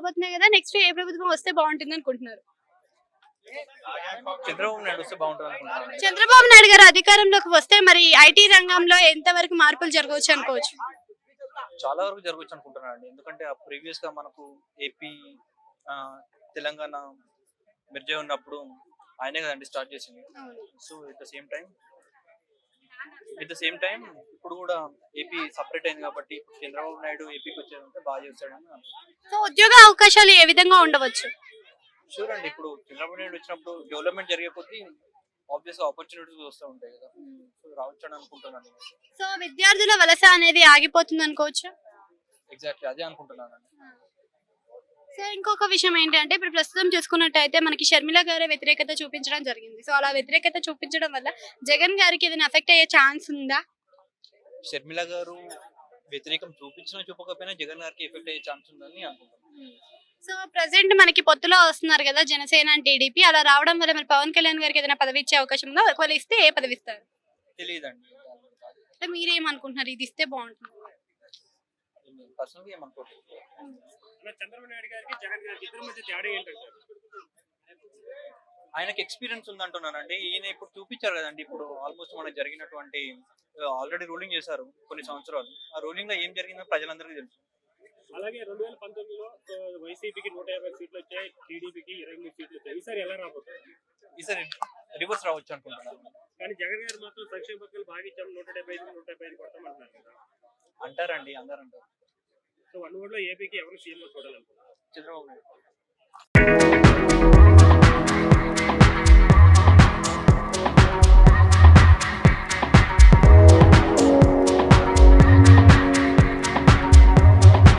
రాబోతున్నాయి కదా, నెక్స్ట్ ఏ ప్రభుత్వం వస్తే బాగుంటుంది అనుకుంటున్నారు? చంద్రబాబు నాయుడు వస్తే బాగుంటుంది అనుకుంటున్నాను. చంద్రబాబు నాయుడు గారు అధికారంలోకి వస్తే మరి ఐటీ రంగంలో ఎంతవరకు మార్పులు జరగవచ్చు అనుకోవచ్చు? చాలా వరకు జరగవచ్చు అనుకుంటున్నాను అండి. ఎందుకంటే ప్రీవియస్ గా మనకు ఏపీ ఆ, తెలంగాణ మిర్జే ఉన్నప్పుడు ఆయనే కదండి స్టార్ట్ చేసింది. So at the same time ఇప్పుడు కూడా ఏపీ సపరేట్ అయింది కాబట్టి చంద్రబాబు నాయుడు ఏపీకి వచ్చేదంటే బాగా చేస్తాడని అనుకుంటున్నాను. సో ఉద్యోగ అవకాశాలు ఏ విధంగా ఉండవచ్చు? షూర్ అండి. ఇప్పుడు చంద్రబాబు నాయుడు వచ్చినప్పుడు డెవలప్మెంట్ జరిగే కొద్దీ ఆబ్వియస్ ఆపర్చునిటీస్ వస్తూ ఉంటాయి కదా. సో రావచ్చని అనుకుంటున్నాను. సో విద్యార్థుల వలస అనేది ఆగిపోతుంది అనుకోవచ్చు. ఎగ్జాక్ట్లీ అదే అనుకుంటున్నాను అండి. సో ఇంకొక విషయం ఏంటంటే ఇప్పుడు ప్రస్తుతం చూసుకున్నట్టయితే మనకి షర్మిల గారే వ్యతిరేకత చూపించడం జరిగింది. సో అలా వ్యతిరేకత చూపించడం వల్ల జగన్ గారికి ఏదైనా ఎఫెక్ట్ అయ్యే ఛాన్స్ ఉందా? షర్మిల గారు వ్యతిరేకం చూపించినా చూపకపోయినా జగన్ గారికి ఎఫెక్ట్ అయ్యే ఛాన్స్ ఉందని అనుకుంటున్నాను. సో ప్రెసెంట్ మనకి పొత్తులో వస్తున్నారు కదా జనసేన అండ్ టీడీపీ, అలా రావడం వల్ల మరి పవన్ కళ్యాణ్ గారికి ఏదైనా పదవి ఇచ్చే అవకాశం ఉందా? ఒకవేళ ఇస్తే ఏ పదవి ఇస్తారు? తెలియదండి. అంటే మీరేమనుకుంటున్నారు ఇది ఇస్తే బాగుంటుంది? పర్సనల్గా ఏమనుకోవట్లేదు. చంద్రబాబు నాయుడు గారికి జగన్ గారికి ఇద్దరి మధ్య తేడా ఏంటంటారు? ఆయనకి ఎక్స్పీరియన్స్ ఉందంటున్నానండి. ఈయన ఇప్పుడు చూపించారు కదండి. ఇప్పుడు ఆల్మోస్ట్ మనకు జరిగినటువంటి ఆల్రెడీ రూలింగ్ చేశారు కొన్ని సంవత్సరాలు. ఆ రూలింగ్ లో ఏం జరిగిందో ప్రజలందరికీ తెలుసు. అలాగే 2019లో వైసీపీకి 150 సీట్లు వచ్చాయి, టీడీపీకి 23 సీట్లు వచ్చాయి. ఈసారి ఎలా రాబోతుంది? ఈసారి రివర్స్ రావచ్చు అనుకుంటున్నాను. కానీ జగన్ గారు మాత్రం సంక్షేమ పథకాలు బాగా ఇచ్చాము, 175 కొడతామంటున్నారు కదా. అంటారండి, అందరు అంటారు. సో 1 ఓట్లో ఏపీకి ఎవరు సీఎం చూడాలనుకుంటున్నారు? చంద్రబాబు నాయుడు.